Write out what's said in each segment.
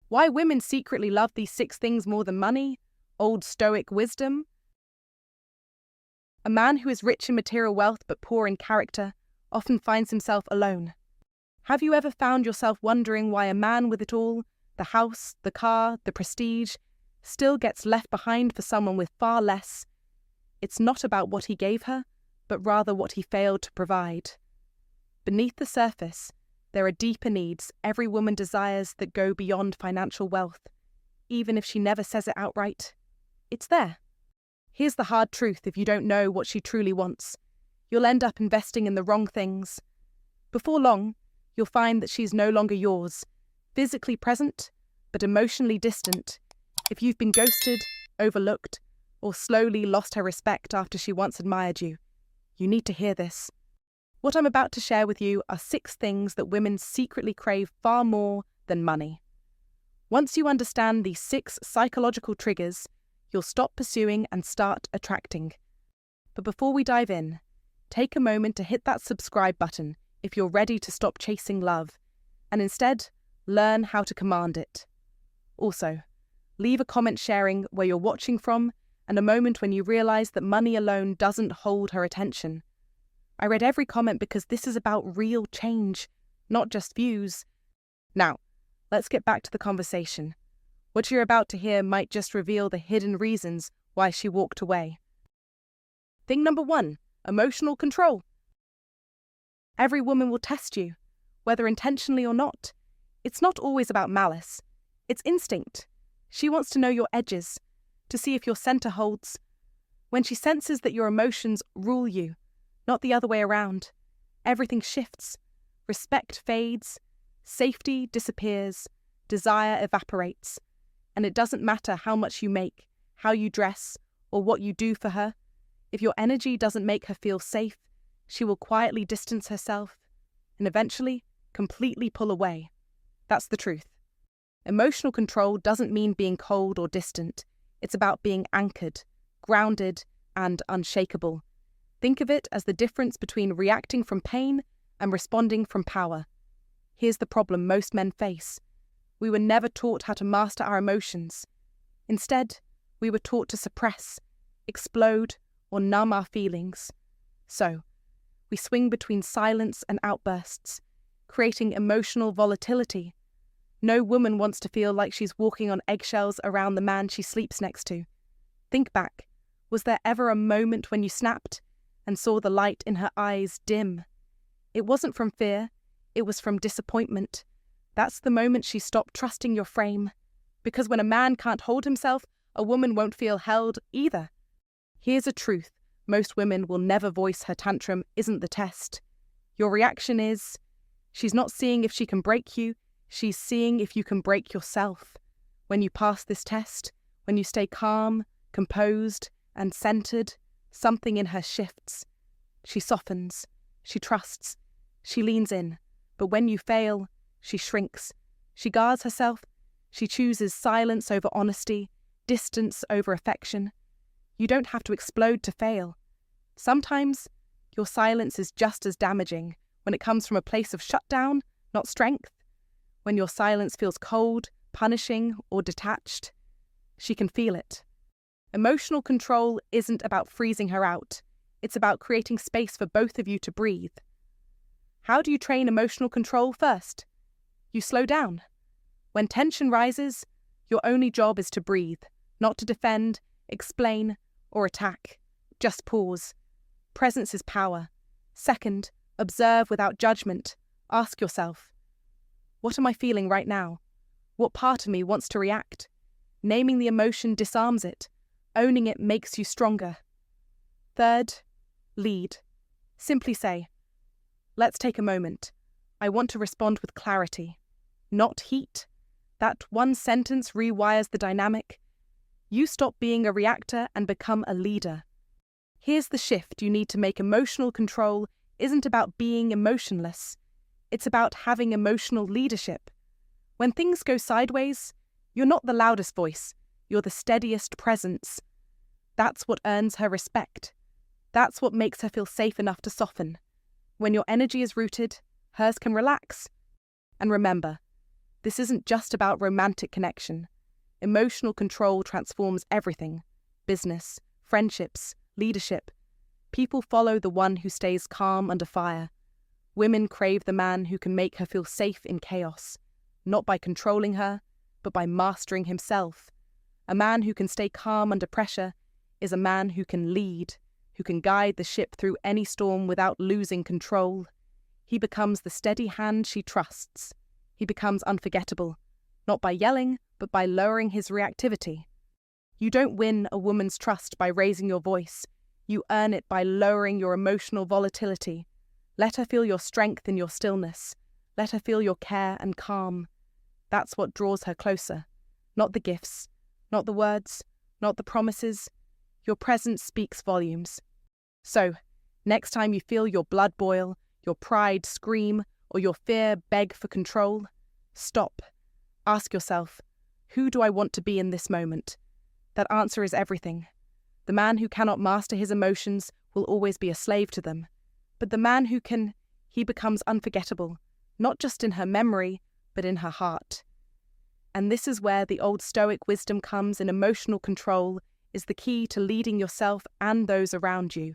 Why women secretly love these 6 things more than money? Old Stoic wisdom. A man who is rich in material wealth but poor in character often finds himself alone. Have you ever found yourself wondering why a man with it all, the house, the car, the prestige, still gets left behind for someone with far less? It's not about what he gave her, but rather what he failed to provide. Beneath the surface, there are deeper needs every woman desires that go beyond financial wealth, even if she never says it outright. It's there. Here's the hard truth: if you don't know what she truly wants, you'll end up investing in the wrong things. Before long, you'll find that she's no longer yours, physically present, but emotionally distant. If you've been ghosted, overlooked, or slowly lost her respect after she once admired you, you need to hear this. What I'm about to share with you are 6 things that women secretly crave far more than money. Once you understand these 6 psychological triggers, you'll stop pursuing and start attracting. But before we dive in, take a moment to hit that subscribe button if you're ready to stop chasing love, and instead, learn how to command it. Also, leave a comment sharing where you're watching from and a moment when you realize that money alone doesn't hold her attention. I read every comment because this is about real change, not just views. Now, let's get back to the conversation. What you're about to hear might just reveal the hidden reasons why she walked away. Thing number 1, emotional control. Every woman will test you, whether intentionally or not. It's not always about malice. It's instinct. She wants to know your edges, to see if your center holds. When she senses that your emotions rule you, not the other way around, everything shifts. Respect fades, safety disappears, desire evaporates. And it doesn't matter how much you make, how you dress, or what you do for her. If your energy doesn't make her feel safe, she will quietly distance herself and eventually completely pull away. That's the truth. Emotional control doesn't mean being cold or distant. It's about being anchored, grounded, and unshakable. Think of it as the difference between reacting from pain and responding from power. Here's the problem most men face. We were never taught how to master our emotions. Instead, we were taught to suppress, explode, or numb our feelings. So, we swing between silence and outbursts, creating emotional volatility. No woman wants to feel like she's walking on eggshells around the man she sleeps next to. Think back. Was there ever a moment when you snapped and saw the light in her eyes dim? It wasn't from fear, it was from disappointment. That's the moment she stopped trusting your frame. Because when a man can't hold himself, a woman won't feel held either. Here's a truth most women will never voice: her tantrum isn't the test. Your reaction is, she's not seeing if she can break you, she's seeing if you can break yourself. When you pass this test, when you stay calm, composed, and centered, something in her shifts. She softens, she trusts, she leans in. But when you fail, she shrinks, she guards herself, she chooses silence over honesty, distance over affection. You don't have to explode to fail. Sometimes, your silence is just as damaging when it comes from a place of shutdown, not strength. When your silence feels cold, punishing, or detached, she can feel it. Emotional control isn't about freezing her out. It's about creating space for both of you to breathe. How do you train emotional control first? You slow down. When tension rises, your only job is to breathe, not to defend, explain, or attack. Just pause. Presence is power. Second, observe without judgment. Ask yourself, what am I feeling right now? What part of me wants to react? Naming the emotion disarms it. Owning it makes you stronger. Third, lead. Simply say, let's take a moment. I want to respond with clarity, not heat. That one sentence rewires the dynamic. You stop being a reactor and become a leader. Here's the shift you need to make. Emotional control isn't about being emotionless. It's about having emotional leadership. When things go sideways, you're not the loudest voice. You're the steadiest presence. That's what earns her respect. That's what makes her feel safe enough to soften. When your energy is rooted, hers can relax. And remember, This isn't just about romantic connection. Emotional control transforms everything: business, friendships, leadership. People follow the one who stays calm under fire. Women crave the man who can make her feel safe in chaos, not by controlling her, but by mastering himself. A man who can stay calm under pressure is a man who can lead, who can guide the ship through any storm without losing control. He becomes the steady hand she trusts. He becomes unforgettable, not by yelling, but by lowering his reactivity. You don't win a woman's trust by raising your voice. You earn it by lowering your emotional volatility. Let her feel your strength in your stillness. Let her feel your care and calm. That's what draws her closer. Not the gifts, not the words, not the promises. Your presence speaks volumes. So, next time you feel your blood boil, your pride scream, or your fear beg for control, stop. Ask yourself, who do I want to be in this moment? That answer is everything. The man who cannot master his emotions will always be a slave to them. But the man who can, he becomes unforgettable, not just in her memory, but in her heart. And this is where the old Stoic wisdom comes in. Emotional control is the key to leading yourself and those around you.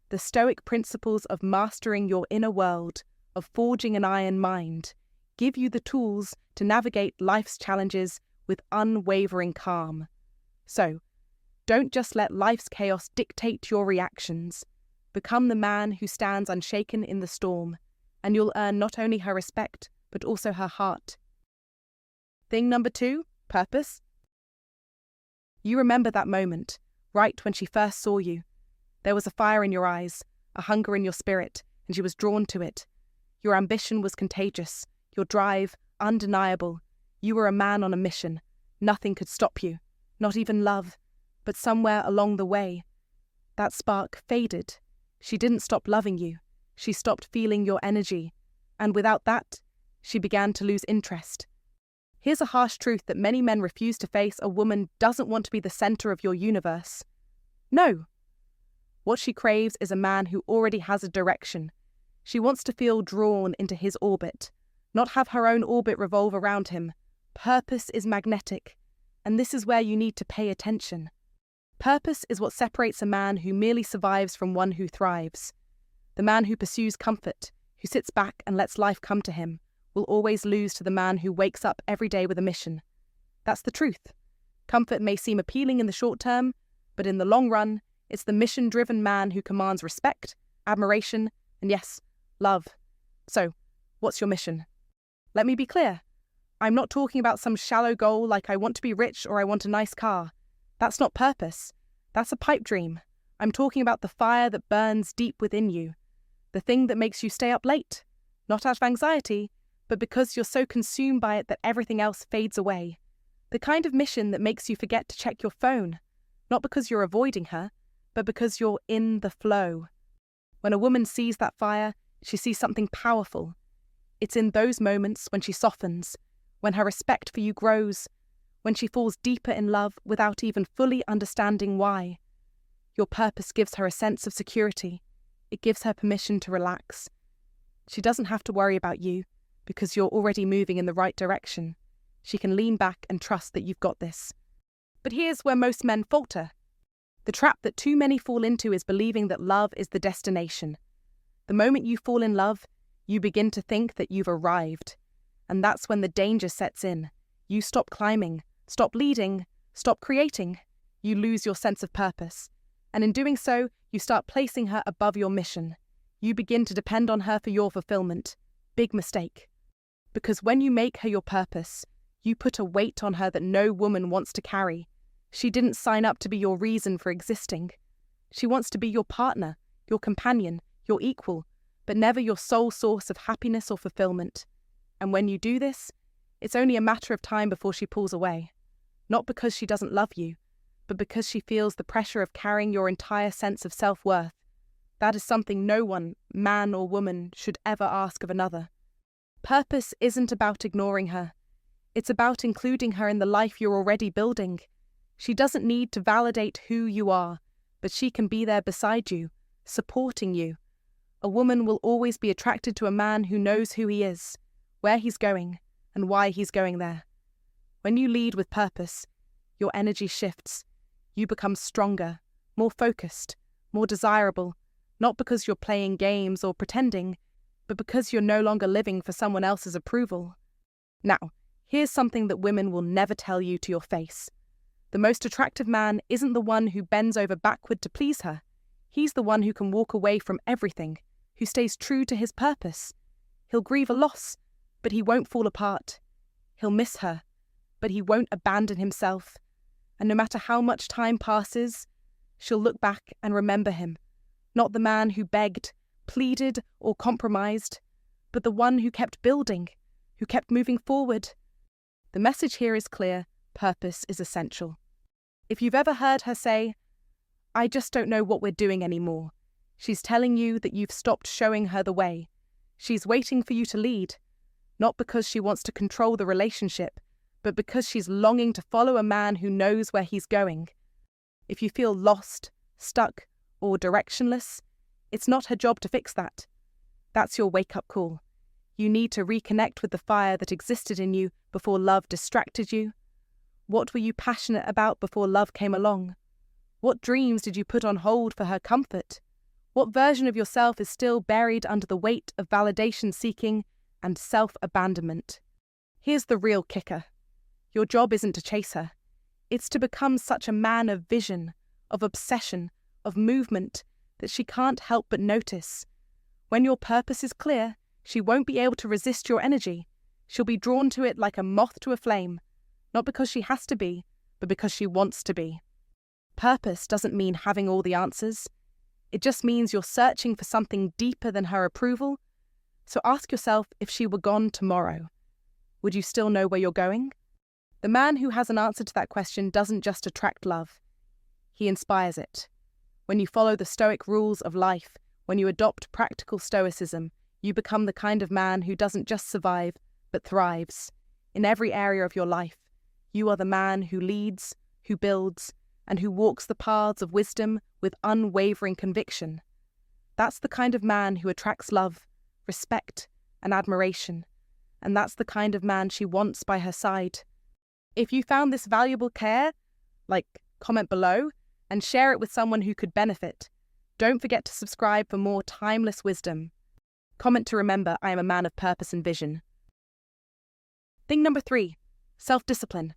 The Stoic principles of mastering your inner world, of forging an iron mind, give you the tools to navigate life's challenges with unwavering calm. So, don't just let life's chaos dictate your reactions. Become the man who stands unshaken in the storm, and you'll earn not only her respect, but also her heart. Thing number 2, purpose. You remember that moment, right when she first saw you. There was a fire in your eyes, a hunger in your spirit, and she was drawn to it. Your ambition was contagious, your drive undeniable. You were a man on a mission. Nothing could stop you, not even love. But somewhere along the way, that spark faded. She didn't stop loving you. She stopped feeling your energy. And without that, she began to lose interest. Here's a harsh truth that many men refuse to face: a woman doesn't want to be the center of your universe. No. What she craves is a man who already has a direction. She wants to feel drawn into his orbit, not have her own orbit revolve around him. Purpose is magnetic, and this is where you need to pay attention. Purpose is what separates a man who merely survives from one who thrives. The man who pursues comfort, who sits back and lets life come to him, will always lose to the man who wakes up every day with a mission. That's the truth. Comfort may seem appealing in the short term, but in the long run, it's the mission-driven man who commands respect, admiration, and yes, love. So, what's your mission? Let me be clear. I'm not talking about some shallow goal like I want to be rich or I want a nice car. That's not purpose. That's a pipe dream. I'm talking about the fire that burns deep within you. The thing that makes you stay up late. Not out of anxiety, but because you're so consumed by it that everything else fades away. The kind of mission that makes you forget to check your phone. Not because you're avoiding her, but because you're in the flow. When a woman sees that fire, she sees something powerful. It's in those moments when she softens, when her respect for you grows, when she falls deeper in love without even fully understanding why. Your purpose gives her a sense of security. It gives her permission to relax. She doesn't have to worry about you because you're already moving in the right direction. She can lean back and trust that you've got this. But here's where most men falter. The trap that too many fall into is believing that love is the destination. The moment you fall in love, you begin to think that you've arrived. And that's when the danger sets in. You stop climbing, stop leading, stop creating. You lose your sense of purpose. And in doing so, you start placing her above your mission. You begin to depend on her for your fulfillment. Big mistake. Because when you make her your purpose, you put a weight on her that no woman wants to carry. She didn't sign up to be your reason for existing. She wants to be your partner, your companion, your equal, but never your sole source of happiness or fulfillment. And when you do this, it's only a matter of time before she pulls away. Not because she doesn't love you, but because she feels the pressure of carrying your entire sense of self-worth. That is something no one, man or woman, should ever ask of another. Purpose isn't about ignoring her. It's about including her in the life you're already building. She doesn't need to validate who you are, but she can be there beside you, supporting you. A woman will always be attracted to a man who knows who he is, where he's going, and why he's going there. When you lead with purpose, your energy shifts. You become stronger, more focused, more desirable, not because you're playing games or pretending, but because you're no longer living for someone else's approval. Now, here's something that women will never tell you to your face. The most attractive man isn't the one who bends over backward to please her. He's the one who can walk away from everything, who stays true to his purpose. He'll grieve a loss, but he won't fall apart. He'll miss her, but he won't abandon himself. And no matter how much time passes, she'll look back and remember him. Not the man who begged, pleaded, or compromised, but the one who kept building, who kept moving forward. The message here is clear: purpose is essential. If you've ever heard her say, "I just don't know what we're doing anymore," she's telling you that you've stopped showing her the way. She's waiting for you to lead, not because she wants to control the relationship, but because she's longing to follow a man who knows where he's going. If you feel lost, stuck, or directionless, it's not her job to fix that. That's your wake-up call. You need to reconnect with the fire that existed in you before love distracted you. What were you passionate about before love came along? What dreams did you put on hold for her comfort? What version of yourself is still buried under the weight of validation-seeking and self-abandonment? Here's the real kicker. Your job isn't to chase her. It's to become such a man of vision, of obsession, of movement, that she can't help but notice. When your purpose is clear, she won't be able to resist your energy. She'll be drawn to it like a moth to a flame, not because she has to be, but because she wants to be. Purpose doesn't mean having all the answers. It just means you're searching for something deeper than her approval. So ask yourself, if she were gone tomorrow, would you still know where you're going? The man who has an answer to that question doesn't just attract love. He inspires it. When you follow the Stoic rules of life, when you adopt practical Stoicism, you become the kind of man who doesn't just survive, but thrives. In every area of your life, you are the man who leads, who builds, and who walks the paths of wisdom with unwavering conviction. That's the kind of man who attracts love, respect, and admiration, and that's the kind of man she wants by her side. If you found this valuable care, comment below and share it with someone who could benefit. Don't forget to subscribe for more timeless wisdom. Comment to remember I am a man of purpose and vision. Thing number 3, self-discipline.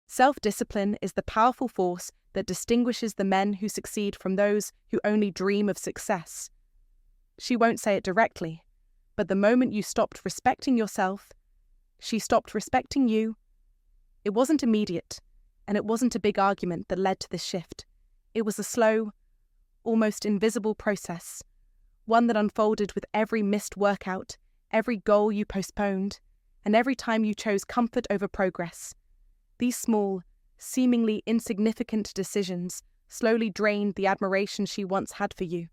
Self-discipline is the powerful force that distinguishes the men who succeed from those who only dream of success. She won't say it directly, but the moment you stopped respecting yourself, she stopped respecting you. It wasn't immediate, and it wasn't a big argument that led to this shift. It was a slow, almost invisible process, one that unfolded with every missed workout, every goal you postponed, and every time you chose comfort over progress. These small, seemingly insignificant decisions slowly drained the admiration she once had for you.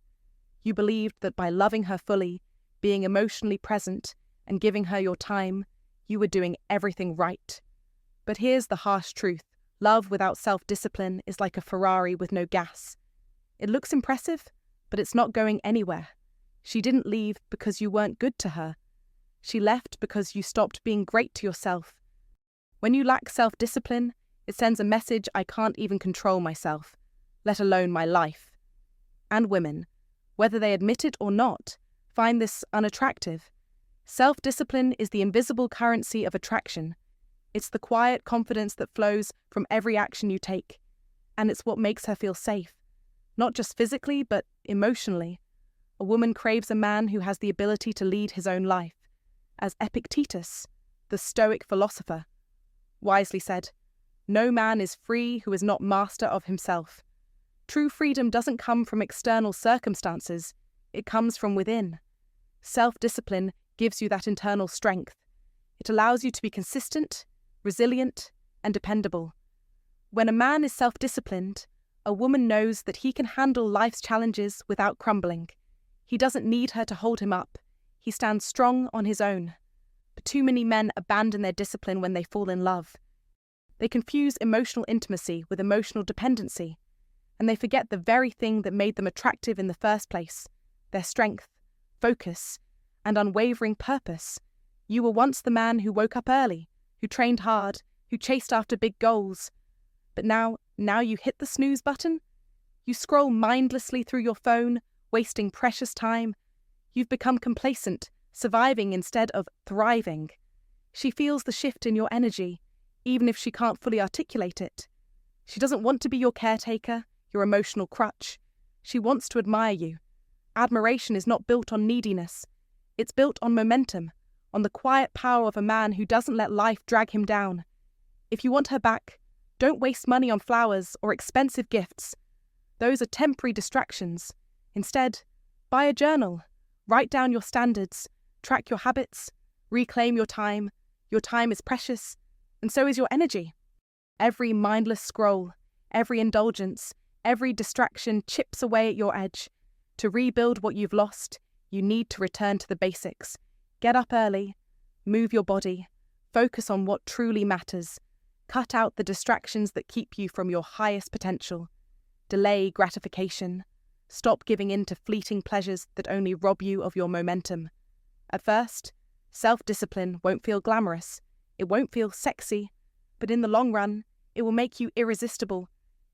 You believed that by loving her fully, being emotionally present, and giving her your time, you were doing everything right. But here's the harsh truth. Love without self-discipline is like a Ferrari with no gas. It looks impressive, but it's not going anywhere. She didn't leave because you weren't good to her. She left because you stopped being great to yourself. When you lack self-discipline, it sends a message: I can't even control myself, let alone my life. And women, whether they admit it or not, find this unattractive. Self-discipline is the invisible currency of attraction. It's the quiet confidence that flows from every action you take. And it's what makes her feel safe, not just physically, but emotionally. A woman craves a man who has the ability to lead his own life. As Epictetus, the Stoic philosopher, wisely said, "No man is free who is not master of himself." True freedom doesn't come from external circumstances, it comes from within. Self-discipline gives you that internal strength. It allows you to be consistent, resilient, and dependable. When a man is self-disciplined, a woman knows that he can handle life's challenges without crumbling. He doesn't need her to hold him up. He stands strong on his own. But too many men abandon their discipline when they fall in love. They confuse emotional intimacy with emotional dependency, and they forget the very thing that made them attractive in the first place: their strength, focus, and unwavering purpose. You were once the man who woke up early, who trained hard, who chased after big goals. But now you hit the snooze button? You scroll mindlessly through your phone, wasting precious time. You've become complacent, surviving instead of thriving. She feels the shift in your energy, even if she can't fully articulate it. She doesn't want to be your caretaker, your emotional crutch. She wants to admire you. Admiration is not built on neediness. It's built on momentum, on the quiet power of a man who doesn't let life drag him down. If you want her back, don't waste money on flowers or expensive gifts. Those are temporary distractions. Instead, buy a journal, write down your standards, track your habits, reclaim your time. Your time is precious, and so is your energy. Every mindless scroll, every indulgence, every distraction chips away at your edge. To rebuild what you've lost, you need to return to the basics. Get up early, move your body, focus on what truly matters. Cut out the distractions that keep you from your highest potential. Delay gratification. Stop giving in to fleeting pleasures that only rob you of your momentum. At first, self-discipline won't feel glamorous. It won't feel sexy. But in the long run, it will make you irresistible.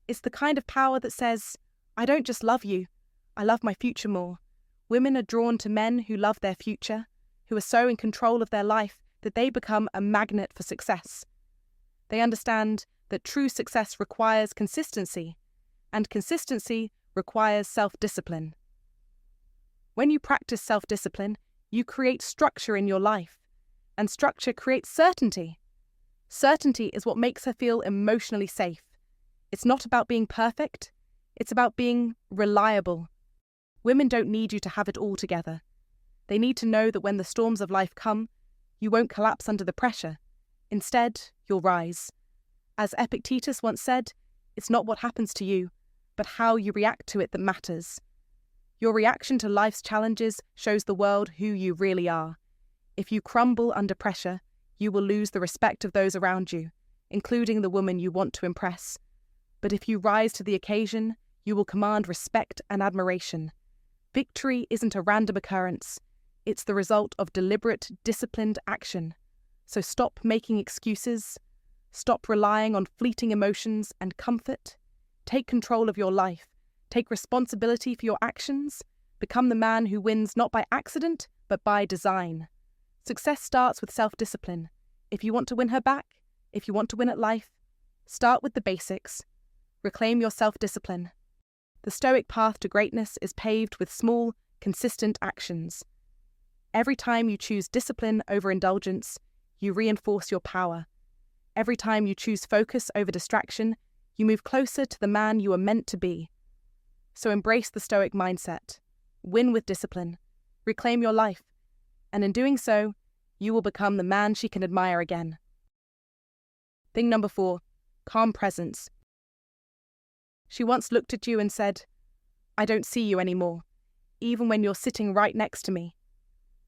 It's the kind of power that says, I don't just love you, I love my future more. Women are drawn to men who love their future, who are so in control of their life that they become a magnet for success. They understand that true success requires consistency, and consistency requires self-discipline. When you practice self-discipline, you create structure in your life, and structure creates certainty. Certainty is what makes her feel emotionally safe. It's not about being perfect, it's about being reliable. Women don't need you to have it all together. They need to know that when the storms of life come, you won't collapse under the pressure. Instead, you'll rise. As Epictetus once said, it's not what happens to you, but how you react to it that matters. Your reaction to life's challenges shows the world who you really are. If you crumble under pressure, you will lose the respect of those around you, including the woman you want to impress. But if you rise to the occasion, you will command respect and admiration. Victory isn't a random occurrence. It's the result of deliberate, disciplined action. So stop making excuses. Stop relying on fleeting emotions and comfort. Take control of your life. Take responsibility for your actions. Become the man who wins not by accident, but by design. Success starts with self-discipline. If you want to win her back, if you want to win at life, start with the basics. Reclaim your self-discipline. The Stoic path to greatness is paved with small, consistent actions. Every time you choose discipline over indulgence, you reinforce your power. Every time you choose focus over distraction, you move closer to the man you are meant to be. So embrace the Stoic mindset. Win with discipline. Reclaim your life. And in doing so, you will become the man she can admire again. Thing number 4, calm presence. She once looked at you and said, I don't see you anymore, even when you're sitting right next to me.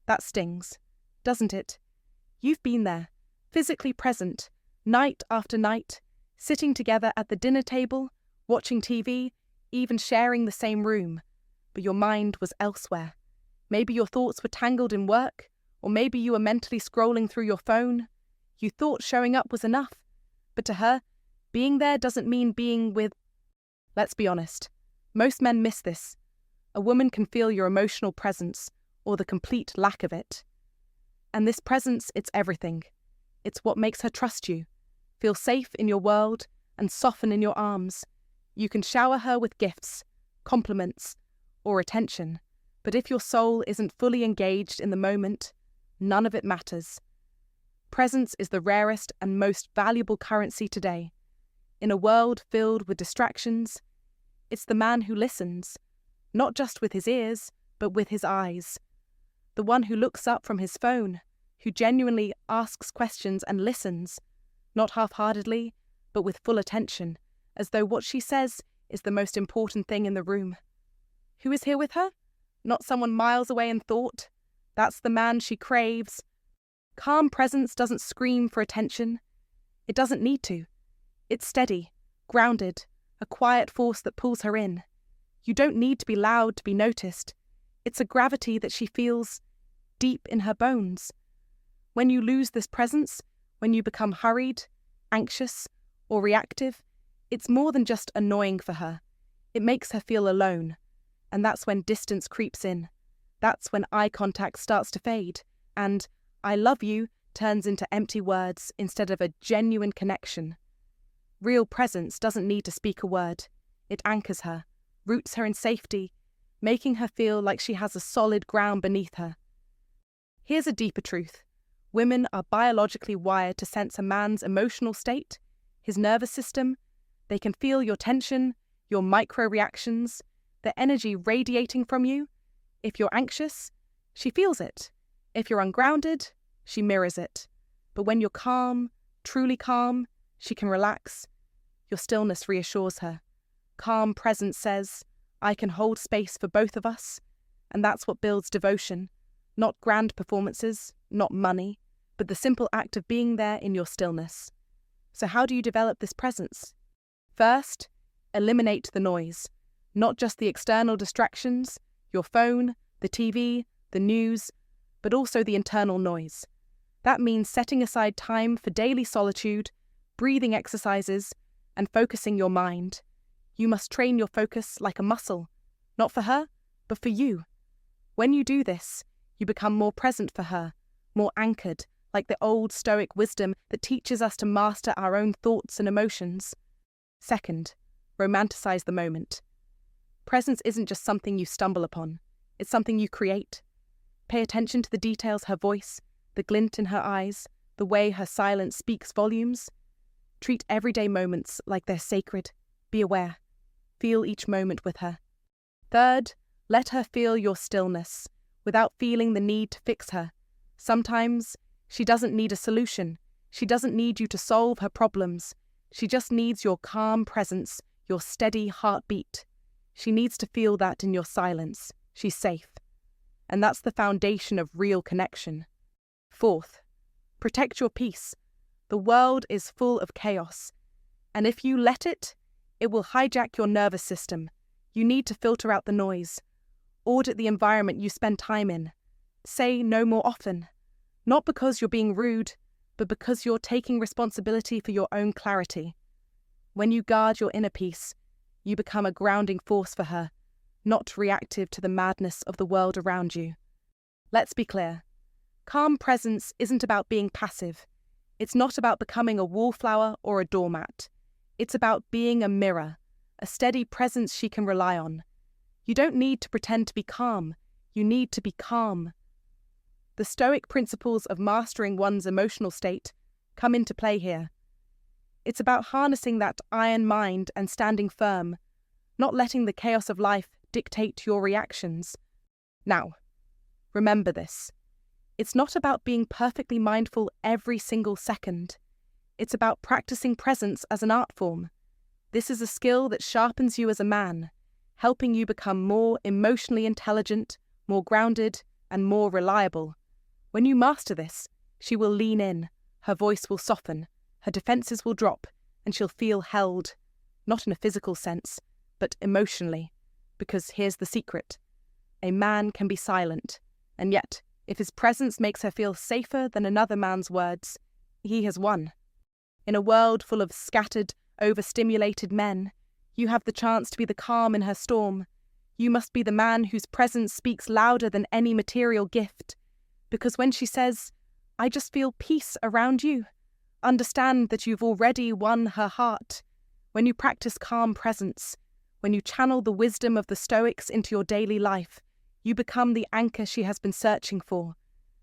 That stings, doesn't it? You've been there, physically present, night after night, sitting together at the dinner table, watching TV, even sharing the same room, but your mind was elsewhere. Maybe your thoughts were tangled in work, or maybe you were mentally scrolling through your phone. You thought showing up was enough, but to her, being there doesn't mean being with... Let's be honest, most men miss this. A woman can feel your emotional presence, or the complete lack of it. And this presence, it's everything. It's what makes her trust you, feel safe in your world, and soften in your arms. You can shower her with gifts, compliments, or attention, but if your soul isn't fully engaged in the moment, none of it matters. Presence is the rarest and most valuable currency today. In a world filled with distractions, it's the man who listens, not just with his ears, but with his eyes. The one who looks up from his phone, who genuinely asks questions and listens, not half-heartedly, but with full attention, as though what she says is the most important thing in the room. Who is here with her? Not someone miles away in thought. That's the man she craves. Calm presence doesn't scream for attention. It doesn't need to. It's steady, grounded, a quiet force that pulls her in. You don't need to be loud to be noticed. It's a gravity that she feels deep in her bones. When you lose this presence, when you become hurried, anxious, or reactive, it's more than just annoying for her. It makes her feel alone. And that's when distance creeps in. That's when eye contact starts to fade, and "I love you" turns into empty words instead of a genuine connection. Real presence doesn't need to speak a word. It anchors her, roots her in safety, making her feel like she has a solid ground beneath her. Here's a deeper truth. Women are biologically wired to sense a man's emotional state, his nervous system. They can feel your tension, your micro-reactions, the energy radiating from you. If you're anxious, she feels it. If you're ungrounded, she mirrors it. But when you're calm, truly calm, she can relax. Your stillness reassures her. Calm presence says, "I can hold space for both of us." And that's what builds devotion. Not grand performances, not money, but the simple act of being there in your stillness. So how do you develop this presence? First, eliminate the noise. Not just the external distractions, your phone, the TV, the news, but also the internal noise. That means setting aside time for daily solitude, breathing exercises, and focusing your mind. You must train your focus like a muscle, not for her, but for you. When you do this, you become more present for her, more anchored, like the old Stoic wisdom that teaches us to master our own thoughts and emotions. Second, romanticize the moment. Presence isn't just something you stumble upon, it's something you create. Pay attention to the details: her voice, the glint in her eyes, the way her silence speaks volumes. Treat everyday moments like they're sacred. Be aware. Feel each moment with her. Third, let her feel your stillness, without feeling the need to fix her. Sometimes, she doesn't need a solution. She doesn't need you to solve her problems. She just needs your calm presence, your steady heartbeat. She needs to feel that in your silence. She's safe. And that's the foundation of real connection. Fourth, protect your peace. The world is full of chaos. And if you let it, it will hijack your nervous system. You need to filter out the noise. Audit the environment you spend time in. Say no more often. Not because you're being rude, but because you're taking responsibility for your own clarity. When you guard your inner peace, you become a grounding force for her, not reactive to the madness of the world around you. Let's be clear. Calm presence isn't about being passive. It's not about becoming a wallflower or a doormat. It's about being a mirror, a steady presence she can rely on. You don't need to pretend to be calm. You need to be calm. The Stoic principles of mastering one's emotional state come into play here. It's about harnessing that iron mind and standing firm, not letting the chaos of life dictate your reactions. Now, remember this. It's not about being perfectly mindful every single second. It's about practicing presence as an art form. This is a skill that sharpens you as a man, helping you become more emotionally intelligent, more grounded, and more reliable. When you master this, she will lean in, her voice will soften, her defenses will drop, and she'll feel held, not in a physical sense, but emotionally. Because here's the secret. A man can be silent, and yet, if his presence makes her feel safer than another man's words, he has won. In a world full of scattered, overstimulated men, you have the chance to be the calm in her storm. You must be the man whose presence speaks louder than any material gift. Because when she says, "I just feel peace around you," understand that you've already won her heart. When you practice calm presence, when you channel the wisdom of the Stoics into your daily life, you become the anchor she has been searching for.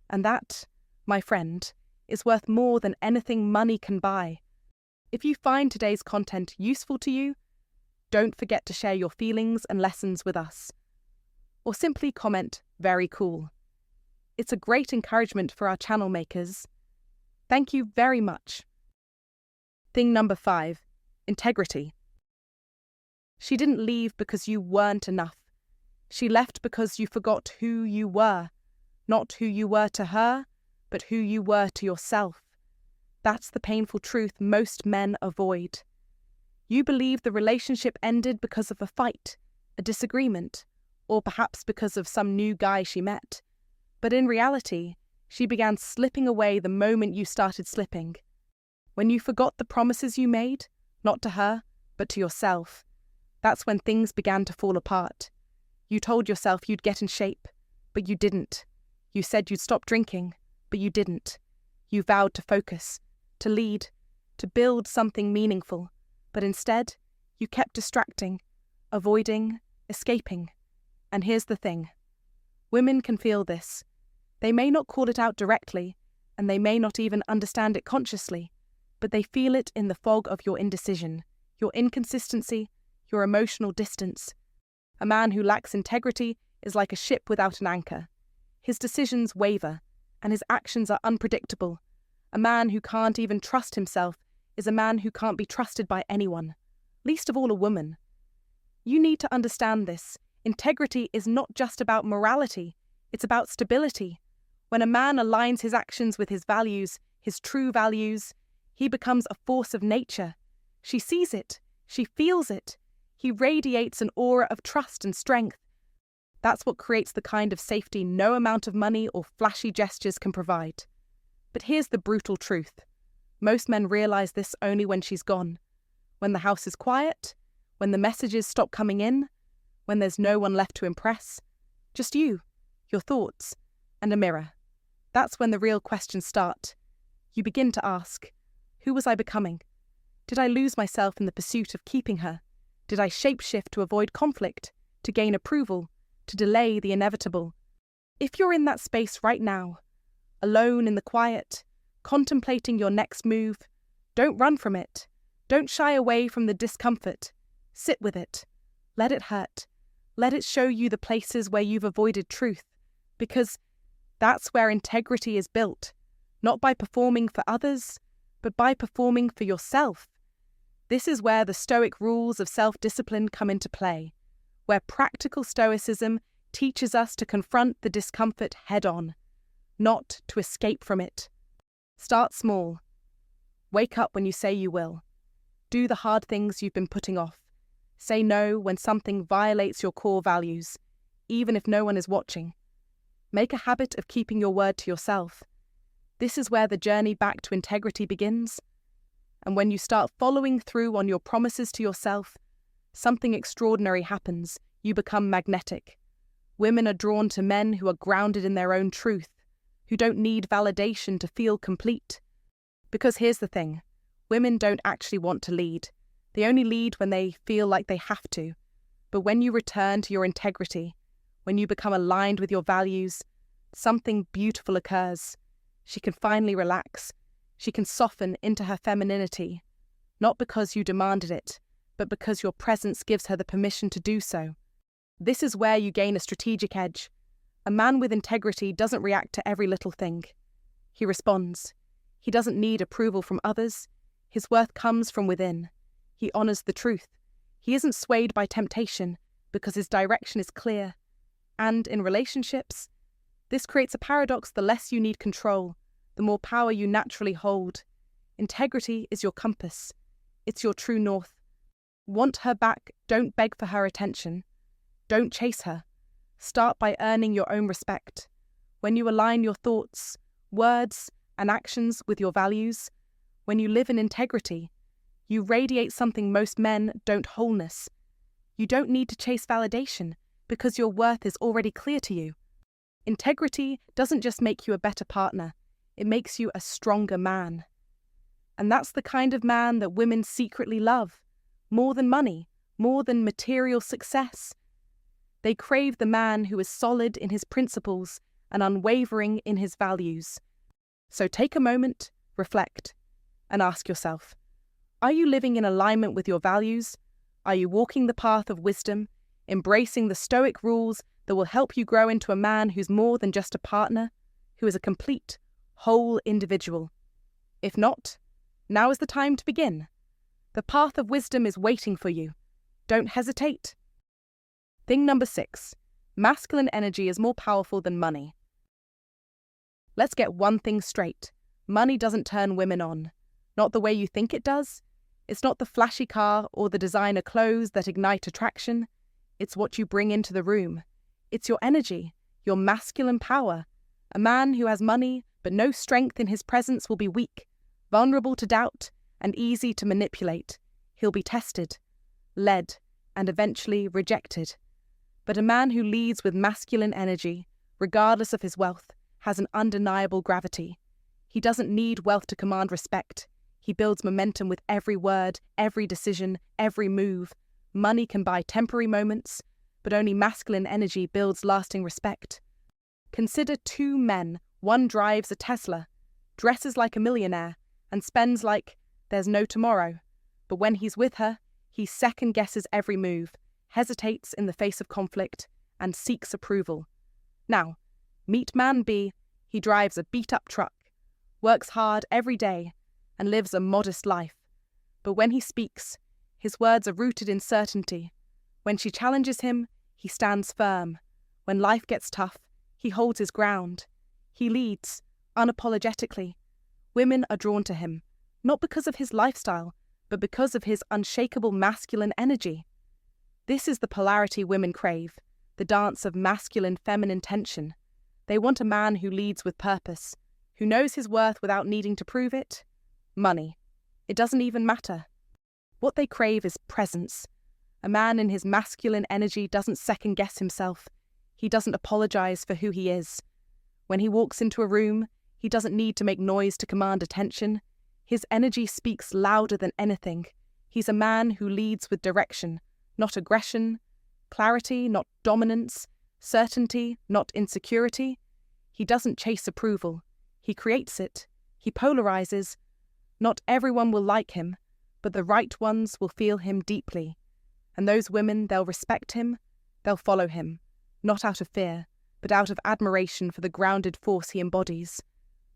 And that, my friend, is worth more than anything money can buy. If you find today's content useful to you, don't forget to share your feelings and lessons with us. Or simply comment, "Very cool." It's a great encouragement for our channel makers. Thank you very much. Thing number 5, integrity. She didn't leave because you weren't enough. She left because you forgot who you were. Not who you were to her, but who you were to yourself. That's the painful truth most men avoid. You believe the relationship ended because of a fight, a disagreement, or perhaps because of some new guy she met. But in reality, She began slipping away the moment you started slipping. When you forgot the promises you made, not to her, but to yourself, that's when things began to fall apart. You told yourself you'd get in shape, but you didn't. You said you'd stop drinking, but you didn't. You vowed to focus, to lead, to build something meaningful, but instead, you kept distracting, avoiding, escaping. And here's the thing. Women can feel this. They may not call it out directly, and they may not even understand it consciously, but they feel it in the fog of your indecision, your inconsistency, your emotional distance. A man who lacks integrity is like a ship without an anchor. His decisions waver, and his actions are unpredictable. A man who can't even trust himself is a man who can't be trusted by anyone, least of all a woman. You need to understand this. Integrity is not just about morality, it's about stability. When a man aligns his actions with his values, his true values, he becomes a force of nature. She sees it, she feels it. He radiates an aura of trust and strength. That's what creates the kind of safety no amount of money or flashy gestures can provide. But here's the brutal truth. Most men realize this only when she's gone. When the house is quiet, when the messages stop coming in, when there's no one left to impress. Just you, your thoughts, and a mirror. That's when the real questions start. You begin to ask, who was I becoming? Did I lose myself in the pursuit of keeping her? Did I shapeshift to avoid conflict, to gain approval, to delay the inevitable? If you're in that space right now, alone in the quiet, contemplating your next move, don't run from it. Don't shy away from the discomfort. Sit with it. Let it hurt. Let it show you the places where you've avoided truth, because that's where integrity is built, not by performing for others, but by performing for yourself. This is where the Stoic rules of self-discipline come into play, where practical Stoicism teaches us to confront the discomfort head-on, not to escape from it. Start small. Wake up when you say you will. Do the hard things you've been putting off. Say no when something violates your core values, even if no one is watching. Make a habit of keeping your word to yourself. This is where the journey back to integrity begins. And when you start following through on your promises to yourself, something extraordinary happens. You become magnetic. Women are drawn to men who are grounded in their own truth, who don't need validation to feel complete. Because here's the thing, women don't actually want to lead. They only lead when they feel like they have to. But when you return to your integrity, when you become aligned with your values, something beautiful occurs. She can finally relax. She can soften into her femininity, not because you demanded it, but because your presence gives her the permission to do so. This is where you gain a strategic edge. A man with integrity doesn't react to every little thing. He responds. He doesn't need approval from others. His worth comes from within. He honors the truth. He isn't swayed by temptation because his direction is clear. And in relationships, this creates a paradox. The less you need control, the more power you naturally hold. Integrity is your compass. It's your true north. Want her back, don't beg for her attention. Don't chase her. Start by earning your own respect. When you align your thoughts, words, and actions with your values, when you live in integrity, you radiate something most men don't: wholeness. You don't need to chase validation because your worth is already clear to you. Integrity doesn't just make you a better partner, it makes you a stronger man. And that's the kind of man that women secretly love, more than money, more than material success. They crave the man who is solid in his principles and unwavering in his values. So take a moment, reflect, and ask yourself, are you living in alignment with your values? Are you walking the path of wisdom, embracing the Stoic rules that will help you grow into a man who's more than just a partner, who is a complete, whole individual? If not, now is the time to begin. The path of wisdom is waiting for you. Don't hesitate. Thing number 6. Masculine energy is more powerful than money. Let's get one thing straight. Money doesn't turn women on. Not the way you think it does. It's not the flashy car or the designer clothes that ignite attraction. It's what you bring into the room. It's your energy, your masculine power. A man who has money but no strength in his presence will be weak, vulnerable to doubt, and easy to manipulate. He'll be tested, led, and eventually rejected. But a man who leads with masculine energy, regardless of his wealth, has an undeniable gravity. He doesn't need wealth to command respect. He builds momentum with every word, every decision, every move. Money can buy temporary moments, but only masculine energy builds lasting respect. Consider two men. One drives a Tesla, dresses like a millionaire, and spends like there's no tomorrow. But when he's with her, he second-guesses every move, hesitates in the face of conflict, and seeks approval. Now, meet man B. He drives a beat-up truck, works hard every day, and lives a modest life. But when he speaks, his words are rooted in certainty. When she challenges him, he stands firm. When life gets tough, he holds his ground. He leads, unapologetically. Women are drawn to him, not because of his lifestyle, but because of his unshakable masculine energy. This is the polarity women crave, the dance of masculine-feminine tension. They want a man who leads with purpose, who knows his worth without needing to prove it. Money. It doesn't even matter. What they crave is presence. A man in his masculine energy doesn't second-guess himself. He doesn't apologize for who he is. When he walks into a room, he doesn't need to make noise to command attention. His energy speaks louder than anything. He's a man who leads with direction, not aggression, clarity, not dominance, certainty, not insecurity. He doesn't chase approval. He creates it. He polarizes. Not everyone will like him, but the right ones will feel him deeply. And those women, they'll respect him, they'll follow him, not out of fear, but out of admiration for the grounded force he embodies.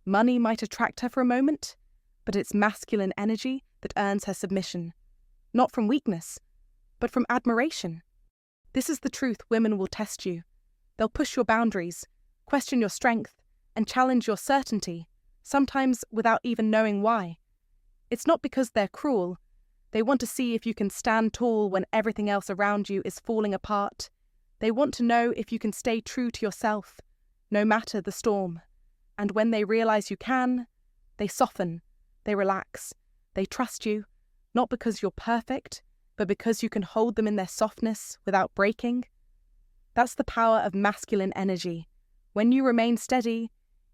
Money might attract her for a moment, but it's masculine energy that earns her submission, not from weakness, but from admiration. This is the truth. Women will test you. They'll push your boundaries, question your strength, and challenge your certainty, sometimes without even knowing why. It's not because they're cruel. They want to see if you can stand tall when everything else around you is falling apart. They want to know if you can stay true to yourself, no matter the storm. And when they realize you can, they soften, they relax, they trust you, not because you're perfect, but because you can hold them in their softness without breaking. That's the power of masculine energy. When you remain steady,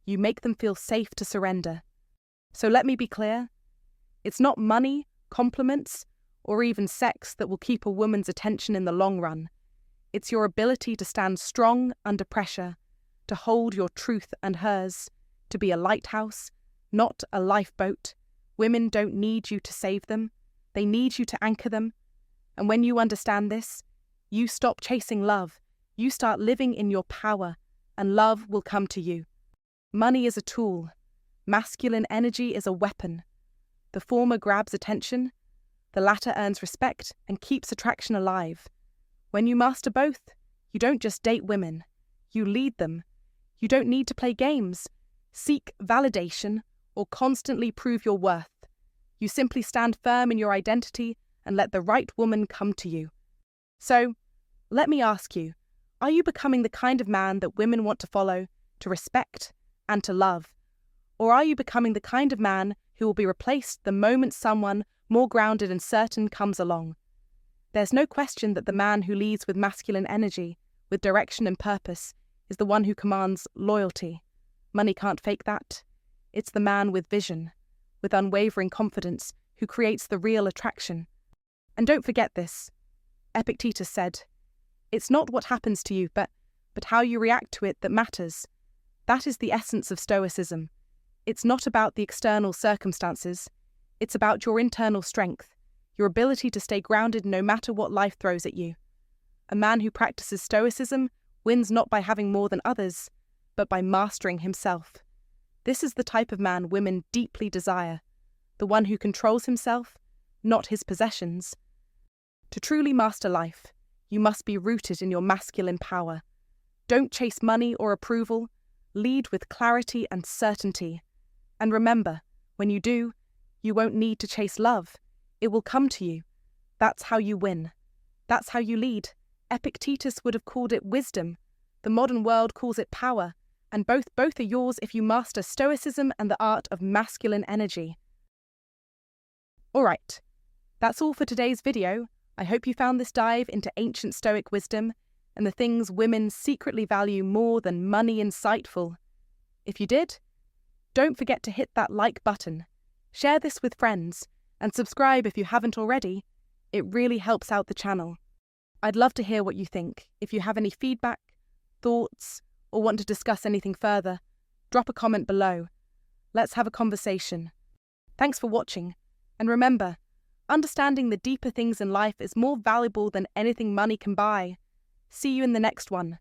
you make them feel safe to surrender. So let me be clear. It's not money, compliments, or even sex that will keep a woman's attention in the long run. It's your ability to stand strong under pressure, to hold your truth and hers, to be a lighthouse, not a lifeboat. Women don't need you to save them. They need you to anchor them. And when you understand this, you stop chasing love. You start living in your power, and love will come to you. Money is a tool. Masculine energy is a weapon. The former grabs attention. The latter earns respect and keeps attraction alive. When you master both, you don't just date women. You lead them. You don't need to play games, seek validation, or constantly prove your worth. You simply stand firm in your identity and let the right woman come to you. So, let me ask you, are you becoming the kind of man that women want to follow, to respect, and to love? Or are you becoming the kind of man who will be replaced the moment someone more grounded and certain comes along? There's no question that the man who leads with masculine energy, with direction and purpose, is the one who commands loyalty. Money can't fake that. It's the man with vision, with unwavering confidence, who creates the real attraction. And don't forget this. Epictetus said, "It's not what happens to you, but how you react to it that matters." That is the essence of Stoicism. It's not about the external circumstances. It's about your internal strength, your ability to stay grounded no matter what life throws at you. A man who practices Stoicism wins not by having more than others, but by mastering himself. This is the type of man women deeply desire, the one who controls himself, not his possessions. To truly master life, you must be rooted in your masculine power. Don't chase money or approval. Lead with clarity and certainty. And remember, when you do, you won't need to chase love. It will come to you. That's how you win. That's how you lead. Epictetus would have called it wisdom. The modern world calls it power. and both are yours if you master Stoicism and the art of masculine energy. Alright, that's all for today's video. I hope you found this dive into ancient Stoic wisdom and the things women secretly value more than money insightful. If you did, don't forget to hit that like button, share this with friends, and subscribe if you haven't already. It really helps out the channel. I'd love to hear what you think. If you have any feedback, thoughts, or want to discuss anything further, drop a comment below. Let's have a conversation. Thanks for watching, and remember, understanding the deeper things in life is more valuable than anything money can buy. See you in the next one.